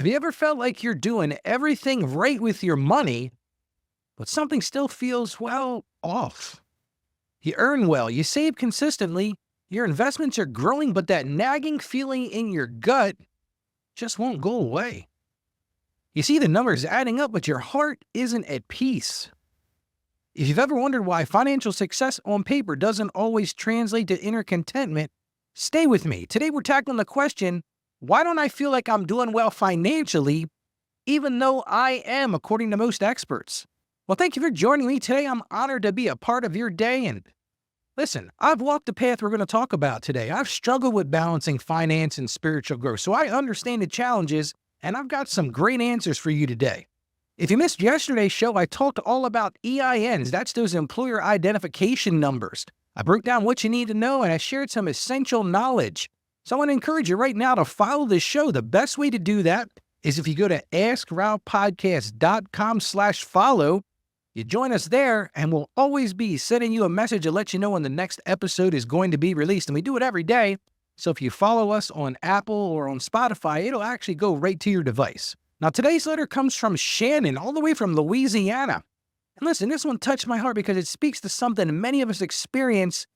Have you ever felt like you're doing everything right with your money, but something still feels, well, off? You earn well, you save consistently, your investments are growing, but that nagging feeling in your gut just won't go away. You see the numbers adding up, but your heart isn't at peace. If you've ever wondered why financial success on paper doesn't always translate to inner contentment, stay with me. Today we're tackling the question, why don't I feel like I'm doing well financially, even though I am, according to most experts? Well, thank you for joining me today. I'm honored to be a part of your day. And listen, I've walked the path we're going to talk about today. I've struggled with balancing finance and spiritual growth, so I understand the challenges, and I've got some great answers for you today. If you missed yesterday's show, I talked all about EINs. That's those employer identification numbers. I broke down what you need to know, and I shared some essential knowledge. So I want to encourage you right now to follow this show. The best way to do that is if you go to askralphpodcast.com/follow. You join us there, and we'll always be sending you a message to let you know when the next episode is going to be released. And we do it every day. So if you follow us on Apple or on Spotify, it'll actually go right to your device. Now, today's letter comes from Shannon, all the way from Louisiana. And listen, this one touched my heart because it speaks to something many of us experience,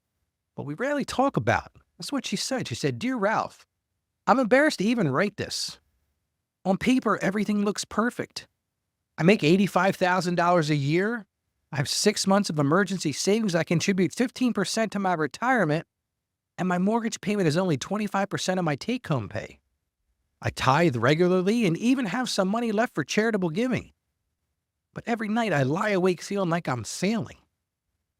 but we rarely talk about. That's what she said. She said, "Dear Ralph, I'm embarrassed to even write this. On paper, everything looks perfect. I make $85,000 a year. I have 6 months of emergency savings. I contribute 15% to my retirement, and my mortgage payment is only 25% of my take-home pay. I tithe regularly and even have some money left for charitable giving. But every night I lie awake feeling like I'm failing.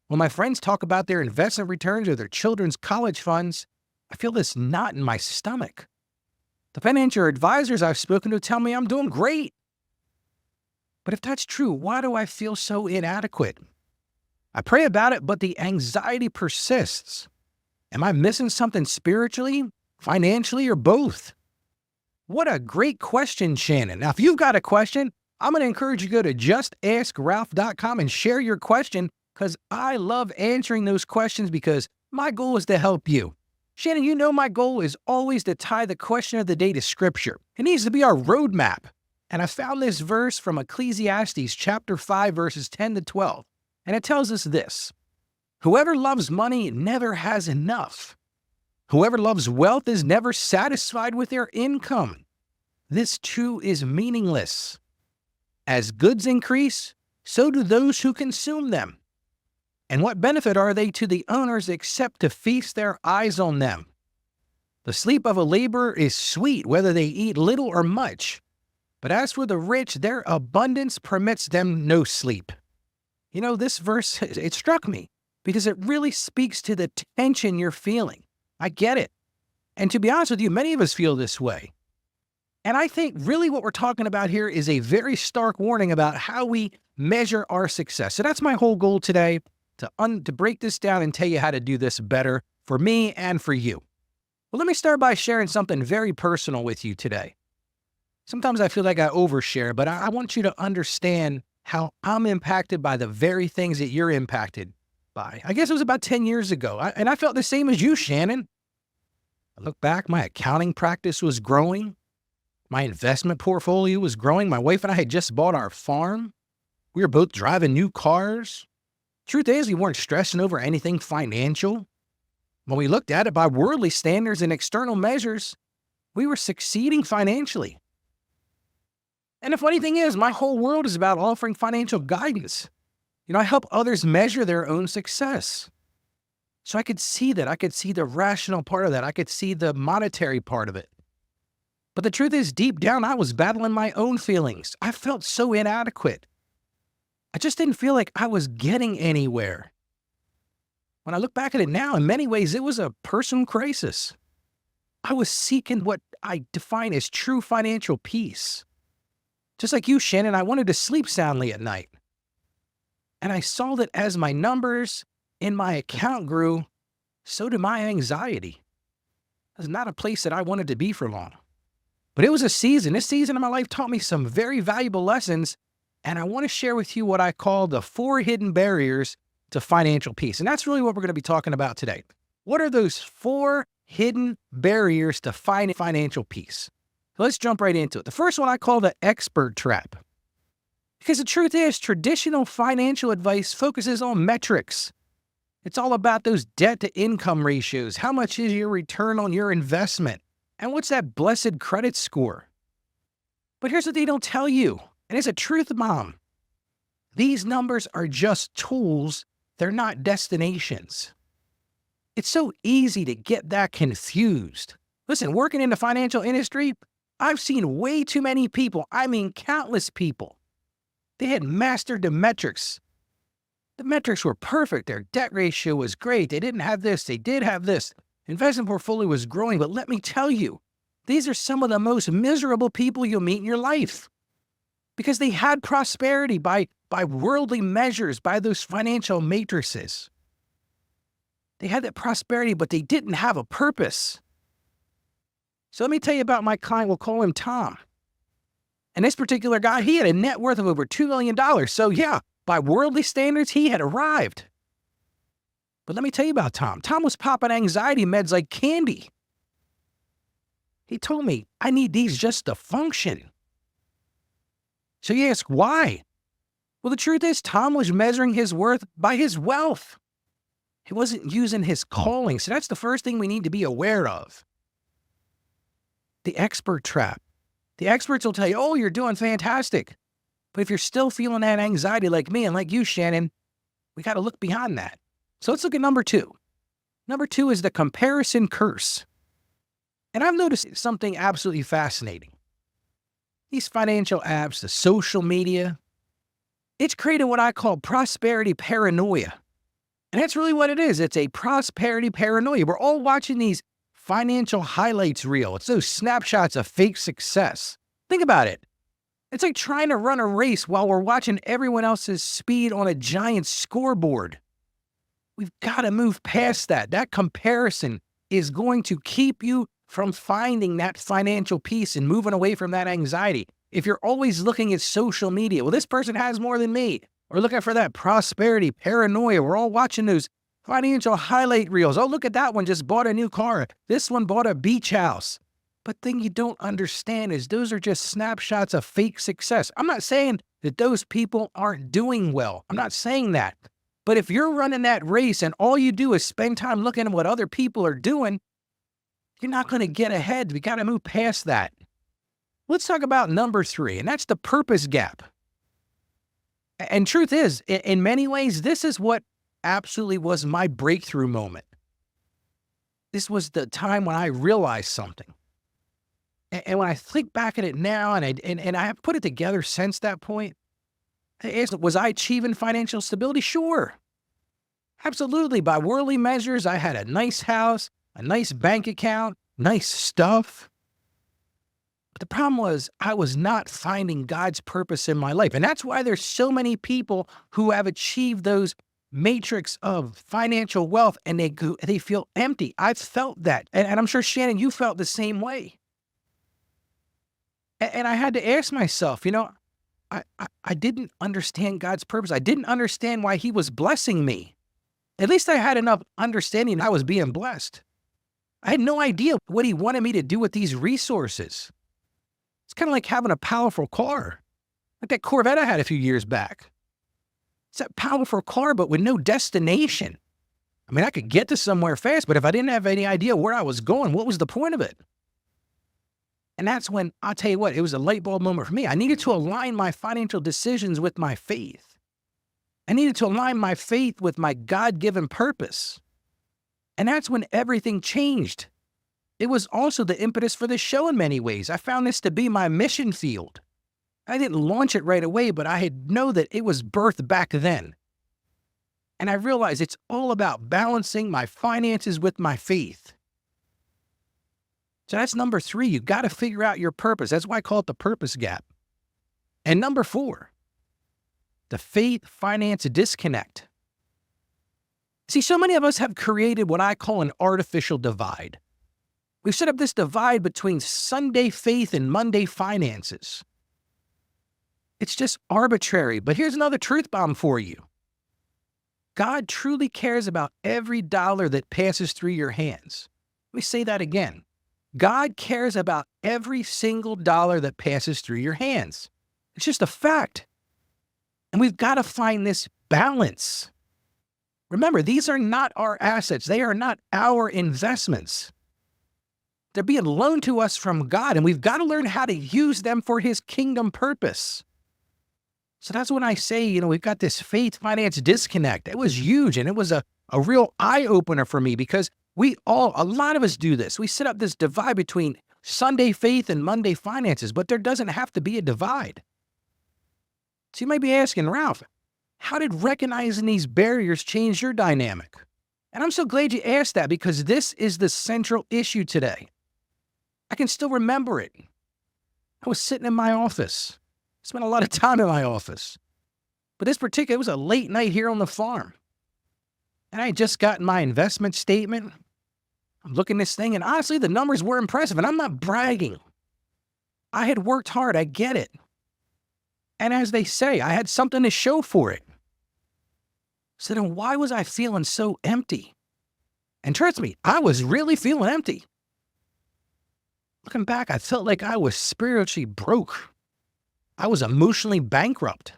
When my friends talk about their investment returns or their children's college funds, I feel this knot in my stomach. The financial advisors I've spoken to tell me I'm doing great. But if that's true, why do I feel so inadequate? I pray about it, but the anxiety persists. Am I missing something spiritually, financially, or both?" What a great question, Shannon. Now, if you've got a question, I'm going to encourage you to go to justaskralph.com and share your question, because I love answering those questions because my goal is to help you. Shannon, you know my goal is always to tie the question of the day to Scripture. It needs to be our roadmap. And I found this verse from Ecclesiastes chapter 5, verses 10 to 12. And it tells us this: "Whoever loves money never has enough. Whoever loves wealth is never satisfied with their income. This too is meaningless. As goods increase, so do those who consume them. And what benefit are they to the owners except to feast their eyes on them? The sleep of a laborer is sweet, whether they eat little or much. But as for the rich, their abundance permits them no sleep." You know, this verse, it struck me because it really speaks to the tension you're feeling. I get it. And to be honest with you, many of us feel this way. And I think really what we're talking about here is a very stark warning about how we measure our success. So that's my whole goal today, to break this down and tell you how to do this better for me and for you. Well, let me start by sharing something very personal with you today. Sometimes I feel like I overshare, but I want you to understand how I'm impacted by the very things that you're impacted by. I guess it was about 10 years ago, and I felt the same as you, Shannon. I look back, my accounting practice was growing. My investment portfolio was growing. My wife and I had just bought our farm. We were both driving new cars. Truth is, we weren't stressing over anything financial. When we looked at it by worldly standards and external measures, we were succeeding financially. And the funny thing is, my whole world is about offering financial guidance. You know, I help others measure their own success. So I could see that. I could see the rational part of that. I could see the monetary part of it. But the truth is, deep down, I was battling my own feelings. I felt so inadequate. I just didn't feel like I was getting anywhere. When I look back at it now, in many ways, it was a personal crisis. I was seeking what I define as true financial peace. Just like you, Shannon, I wanted to sleep soundly at night. And I saw that as my numbers in my account grew, so did my anxiety. It was not a place that I wanted to be for long. But it was a season. This season of my life taught me some very valuable lessons, and I want to share with you what I call the 4 hidden barriers to financial peace. And that's really what we're going to be talking about today. What are those 4 hidden barriers to financial peace? Let's jump right into it. The first one I call the expert trap. Because the truth is, traditional financial advice focuses on metrics. It's all about those debt-to-income ratios. How much is your return on your investment? And what's that blessed credit score? But here's what they don't tell you, and it's a truth bomb. These numbers are just tools. They're not destinations. It's so easy to get that confused. Listen, working in the financial industry, I've seen way too many people, I mean countless people. They had mastered the metrics. The metrics were perfect. Their debt ratio was great. They didn't have this. They did have this. Investment portfolio was growing. But let me tell you, these are some of the most miserable people you'll meet in your life. Because they had prosperity by worldly measures, by those financial matrices. They had that prosperity, but they didn't have a purpose. So let me tell you about my client. We'll call him Tom. And this particular guy, he had a net worth of over $2 million. So yeah, by worldly standards, he had arrived. But let me tell you about Tom. Tom was popping anxiety meds like candy. He told me, I need these just to function. So you ask, why? Well, the truth is, Tom was measuring his worth by his wealth. He wasn't using his calling. So that's the first thing we need to be aware of. The expert trap. The experts will tell you, oh, you're doing fantastic. But if you're still feeling that anxiety like me and like you, Shannon, we got to look beyond that. So let's look at number 2. Number 2 is the comparison curse. And I've noticed something absolutely fascinating. These financial apps, the social media, it's created what I call prosperity paranoia. And that's really what it is. It's a prosperity paranoia. We're all watching these financial highlights reel. It's those snapshots of fake success. Think about it. It's like trying to run a race while we're watching everyone else's speed on a giant scoreboard. We've got to move past that. That comparison is going to keep you from finding that financial peace and moving away from that anxiety. If you're always looking at social media, well, this person has more than me, or looking for that prosperity paranoia, we're all watching those financial highlight reels. Oh, look at that one, just bought a new car. This one bought a beach house. But the thing you don't understand is those are just snapshots of fake success. I'm not saying that those people aren't doing well. I'm not saying that. But if you're running that race and all you do is spend time looking at what other people are doing, you're not going to get ahead. We got to move past that. Let's talk about number 3, and that's the purpose gap. And truth is, in many ways, this is what absolutely was my breakthrough moment. This was the time when I realized something. And when I think back at it now, and I have put it together since that point, was I achieving financial stability? Sure. Absolutely. By worldly measures, I had a nice house, a nice bank account, nice stuff. But the problem was I was not finding God's purpose in my life. And that's why there's so many people who have achieved those matrix of financial wealth and they feel empty. I've felt that. And I'm sure, Shannon, you felt the same way. And I had to ask myself, I didn't understand God's purpose. I didn't understand why he was blessing me. At least I had enough understanding I was being blessed. I had no idea what he wanted me to do with these resources. It's kind of like having a powerful car, like that Corvette I had a few years back. It's that powerful car, but with no destination. I mean, I could get to somewhere fast, but if I didn't have any idea where I was going, what was the point of it? And that's when, I'll tell you what, it was a light bulb moment for me. I needed to align my financial decisions with my faith. I needed to align my faith with my God-given purpose. And that's when everything changed. It was also the impetus for this show in many ways. I found this to be my mission field. I didn't launch it right away, but I know that it was birthed back then. And I realized it's all about balancing my finances with my faith. So that's number 3. You got to figure out your purpose. That's why I call it the purpose gap. And number 4, the faith-finance disconnect. See, so many of us have created what I call an artificial divide. We've set up this divide between Sunday faith and Monday finances. It's just arbitrary. But here's another truth bomb for you. God truly cares about every dollar that passes through your hands. Let me say that again. God cares about every single dollar that passes through your hands. It's just a fact. And we've got to find this balance. Remember, these are not our assets. They are not our investments. They're being loaned to us from God, and we've got to learn how to use them for His kingdom purpose. So that's when I say, we've got this faith-finance disconnect. It was huge, and it was a real eye-opener for me because a lot of us do this. We set up this divide between Sunday faith and Monday finances, but there doesn't have to be a divide. So you might be asking, Ralph, how did recognizing these barriers change your dynamic? And I'm so glad you asked that because this is the central issue today. I can still remember it. I was sitting in my office. Spent a lot of time in my office. But it was a late night here on the farm. And I had just gotten my investment statement. I'm looking at this thing, and honestly, the numbers were impressive, and I'm not bragging. I had worked hard, I get it. And as they say, I had something to show for it. So then why was I feeling so empty? And trust me, I was really feeling empty. Looking back, I felt like I was spiritually broke. I was emotionally bankrupt.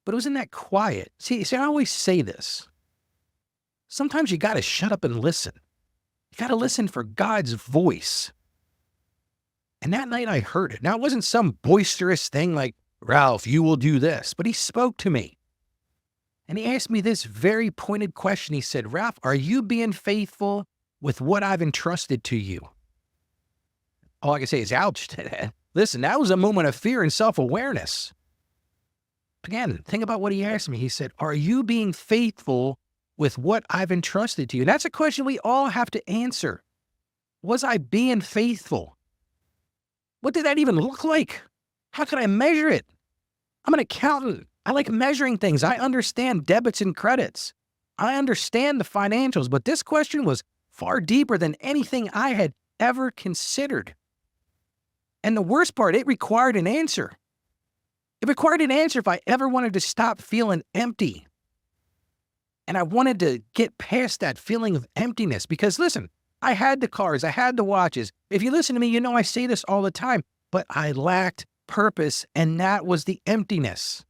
But it was in that quiet. See, I always say this. Sometimes you got to shut up and listen. You got to listen for God's voice. And that night I heard it. Now, it wasn't some boisterous thing like, Ralph, you will do this. But He spoke to me. And He asked me this very pointed question. He said, Ralph, are you being faithful with what I've entrusted to you? All I can say is, ouch. Listen, that was a moment of fear and self-awareness. Again, think about what He asked me. He said, are you being faithful with what I've entrusted to you? And that's a question we all have to answer. Was I being faithful? What did that even look like? How could I measure it? I'm an accountant. I like measuring things. I understand debits and credits. I understand the financials, but this question was far deeper than anything I had ever considered. And the worst part, it required an answer. It required an answer if I ever wanted to stop feeling empty. And I wanted to get past that feeling of emptiness because, listen, I had the cars, I had the watches. If you listen to me, you know I say this all the time, but I lacked purpose, and that was the emptiness.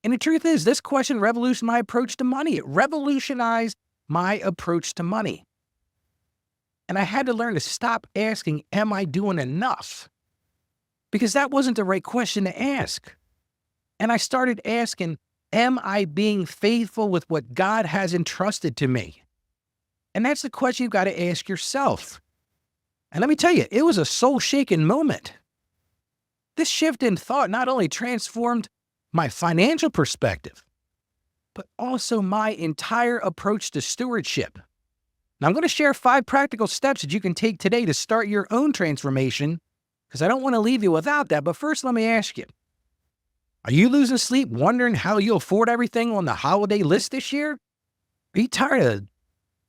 And the truth is, this question revolutionized my approach to money. It revolutionized my approach to money. And I had to learn to stop asking, am I doing enough? Because that wasn't the right question to ask. And I started asking, am I being faithful with what God has entrusted to me? And that's the question you've got to ask yourself. And let me tell you, it was a soul-shaking moment. This shift in thought not only transformed my financial perspective, but also my entire approach to stewardship. Now, I'm going to share 5 practical steps that you can take today to start your own transformation, because I don't want to leave you without that. But first, let me ask you, are you losing sleep wondering how you'll afford everything on the holiday list this year? Are you tired of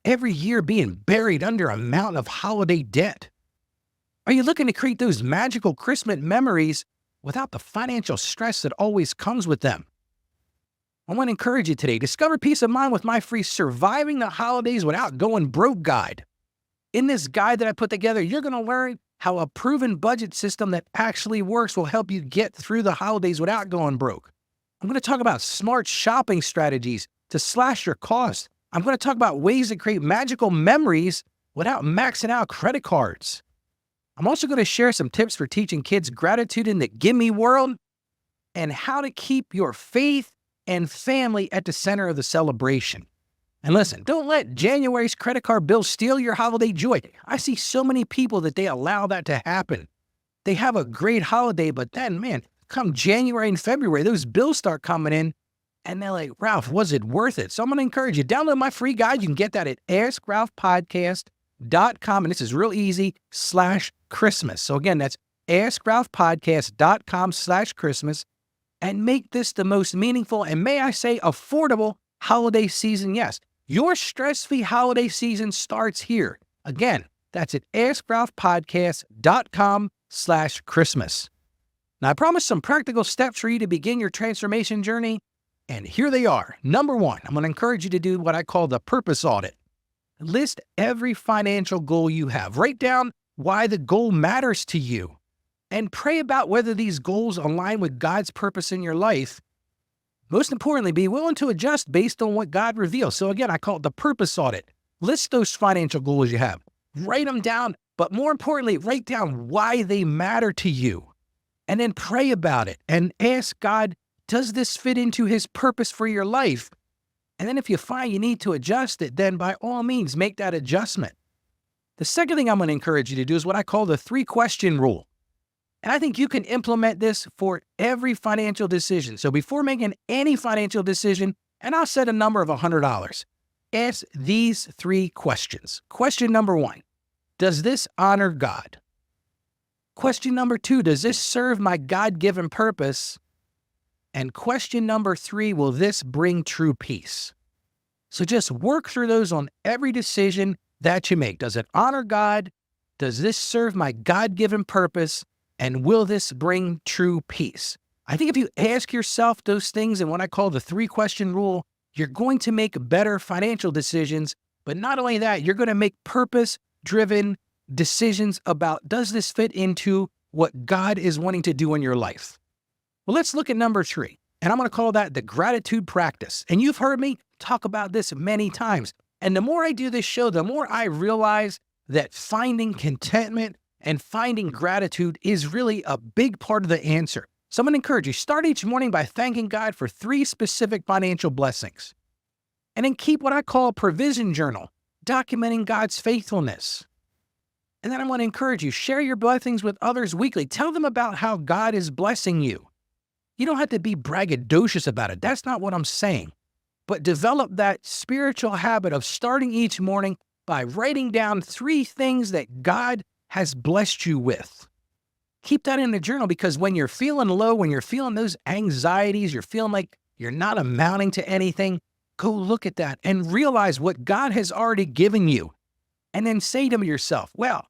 every year being buried under a mountain of holiday debt? Are you looking to create those magical Christmas memories without the financial stress that always comes with them? I want to encourage you today. Discover peace of mind with my free Surviving the Holidays Without Going Broke guide. In this guide that I put together, you're going to learn how a proven budget system that actually works will help you get through the holidays without going broke. I'm going to talk about smart shopping strategies to slash your costs. I'm going to talk about ways to create magical memories without maxing out credit cards. I'm also going to share some tips for teaching kids gratitude in the gimme world and how to keep your faith and family at the center of the celebration. And listen, don't let January's credit card bill steal your holiday joy. I see so many people that they allow that to happen. They have a great holiday, but then, man, come January and February, those bills start coming in, and they're like, Ralph, was it worth it? So I'm going to encourage you, download my free guide. You can get that at AskRalphPodcast.com, and this is real easy, /Christmas. So again, that's AskRalphPodcast.com/Christmas, and make this the most meaningful and, may I say, affordable holiday season. Yes, your stress-free holiday season starts here. Again, that's at AskRalphPodcast.com/Christmas. Now, I promised some practical steps for you to begin your transformation journey, and here they are. Number 1, I'm going to encourage you to do what I call the purpose audit. List every financial goal you have. Write down why the goal matters to you and pray about whether these goals align with God's purpose in your life. Most importantly, be willing to adjust based on what God reveals. So again, I call it the purpose audit. List those financial goals you have. Write them down, but more importantly, write down why they matter to you. And then pray about it and ask God, does this fit into his purpose for your life? And then if you find you need to adjust it, then by all means, make that adjustment. The second thing I'm going to encourage you to do is what I call the 3-question rule. And I think you can implement this for every financial decision. So before making any financial decision, and I'll set a number of $100, ask these 3 questions. Question number 1, does this honor God? Question number 2, does this serve my God-given purpose? And question number 3, will this bring true peace? So just work through those on every decision that you make. Does it honor God? Does this serve my God-given purpose? And will this bring true peace? I think if you ask yourself those things in what I call the 3-question rule, you're going to make better financial decisions. But not only that, you're going to make purpose-driven decisions about, does this fit into what God is wanting to do in your life? Well, let's look at number 3. And I'm going to call that the gratitude practice. And you've heard me talk about this many times. And the more I do this show, the more I realize that finding contentment and finding gratitude is really a big part of the answer. So I'm going to encourage you, start each morning by thanking God for 3 specific financial blessings. And then keep what I call a provision journal, documenting God's faithfulness. And then I want to encourage you, share your blessings with others weekly. Tell them about how God is blessing you. You don't have to be braggadocious about it. That's not what I'm saying. But develop that spiritual habit of starting each morning by writing down 3 things that God has blessed you with. Keep that in the journal, because when you're feeling low, when you're feeling those anxieties, you're feeling like you're not amounting to anything, go look at that and realize what God has already given you. And then say to yourself, well,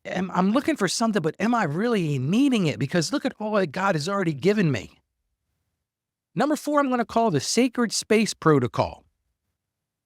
I'm looking for something, but am I really needing it? Because look at all that God has already given me. Number 4, I'm going to call the sacred space protocol.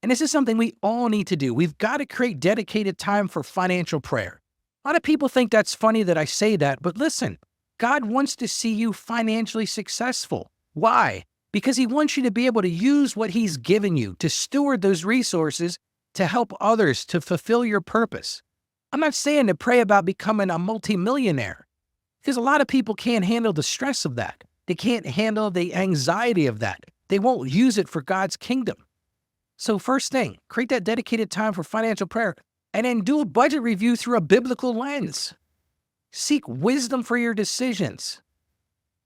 And this is something we all need to do. We've got to create dedicated time for financial prayer. A lot of people think that's funny that I say that, but listen, God wants to see you financially successful. Why? Because he wants you to be able to use what he's given you, to steward those resources, to help others, to fulfill your purpose. I'm not saying to pray about becoming a multimillionaire, because a lot of people can't handle the stress of that. They can't handle the anxiety of that. They won't use it for God's kingdom. So first thing, create that dedicated time for financial prayer, and then do a budget review through a biblical lens. Seek wisdom for your decisions.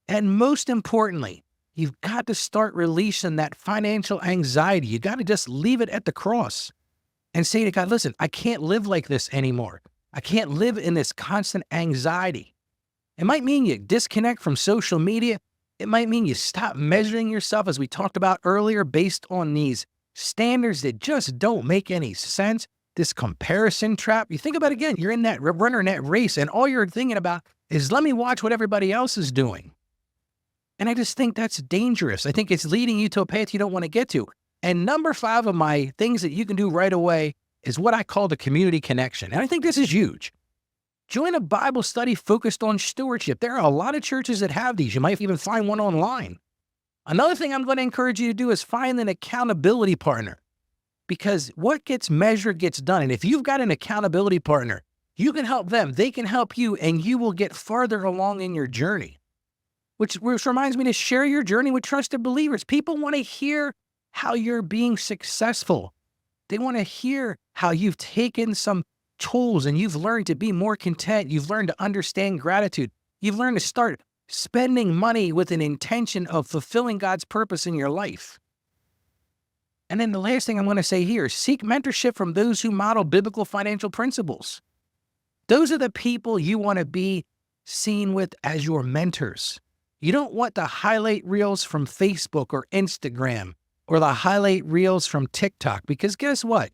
And most importantly, you've got to start releasing that financial anxiety. You got to just leave it at the cross and say to God, listen, I can't live like this anymore. I can't live in this constant anxiety. It might mean you disconnect from social media. It might mean you stop measuring yourself, as we talked about earlier, based on these standards that just don't make any sense. This comparison trap. You think about it again, you're in that runner in that race, and all you're thinking about is, let me watch what everybody else is doing. And I just think that's dangerous. I think it's leading you to a path you don't want to get to. And number 5 of my things that you can do right away is what I call the community connection. And I think this is huge. Join a Bible study focused on stewardship. There are a lot of churches that have these. You might even find one online. Another thing I'm going to encourage you to do is find an accountability partner, because what gets measured gets done. And if you've got an accountability partner, you can help them, they can help you, and you will get farther along in your journey. Which reminds me to share your journey with trusted believers. People want to hear how you're being successful. They want to hear how you've taken some tools and you've learned to be more content. You've learned to understand gratitude. You've learned to start spending money with an intention of fulfilling God's purpose in your life. And then the last thing I'm going to say here, seek mentorship from those who model biblical financial principles. Those are the people you want to be seen with as your mentors. You don't want the highlight reels from Facebook or Instagram or the highlight reels from TikTok, because guess what?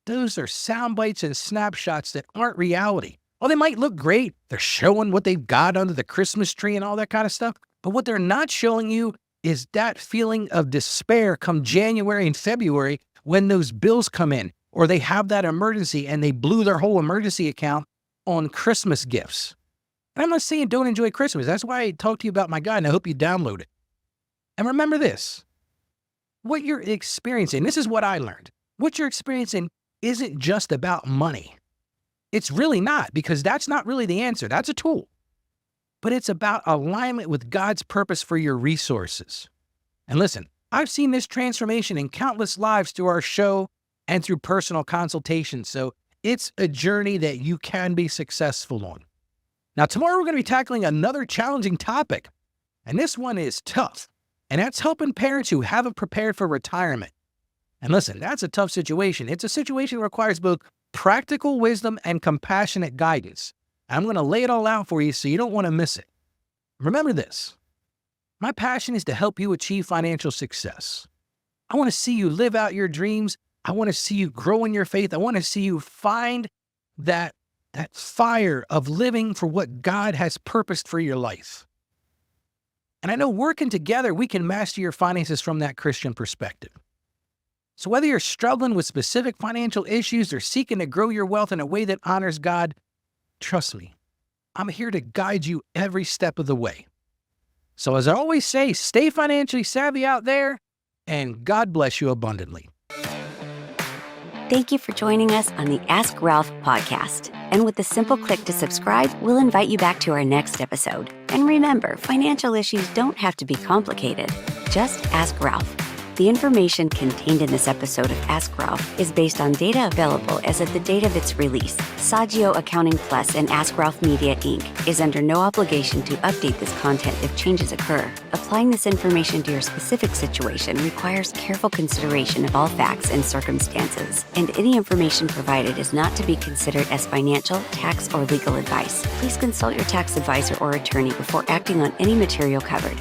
Those are sound bites and snapshots that aren't reality. Oh, they might look great. They're showing what they've got under the Christmas tree and all that kind of stuff. But what they're not showing you is that feeling of despair come January and February when those bills come in, or they have that emergency and they blew their whole emergency account on Christmas gifts. And I'm not saying don't enjoy Christmas. That's why I talked to you about my guide, and I hope you download it. And remember this, what you're experiencing, this is what I learned. What you're experiencing isn't just about money. It's really not, because that's not really the answer. That's a tool. But it's about alignment with God's purpose for your resources. And listen, I've seen this transformation in countless lives through our show and through personal consultations. So it's a journey that you can be successful on. Now, tomorrow we're going to be tackling another challenging topic. And this one is tough. And that's helping parents who haven't prepared for retirement. And listen, that's a tough situation. It's a situation that requires both practical wisdom and compassionate guidance. I'm going to lay it all out for you so you don't want to miss it. Remember this. My passion is to help you achieve financial success. I want to see you live out your dreams. I want to see you grow in your faith. I want to see you find that fire of living for what God has purposed for your life. And I know working together, we can master your finances from that Christian perspective. So whether you're struggling with specific financial issues or seeking to grow your wealth in a way that honors God, trust me, I'm here to guide you every step of the way. So as I always say, stay financially savvy out there, and God bless you abundantly. Thank you for joining us on the Ask Ralph podcast. And with a simple click to subscribe, we'll invite you back to our next episode. And remember, financial issues don't have to be complicated. Just ask Ralph. The information contained in this episode of Ask Ralph is based on data available as of the date of its release. Saggio Accounting Plus and Ask Ralph Media, Inc. is under no obligation to update this content if changes occur. Applying this information to your specific situation requires careful consideration of all facts and circumstances, and any information provided is not to be considered as financial, tax, or legal advice. Please consult your tax advisor or attorney before acting on any material covered.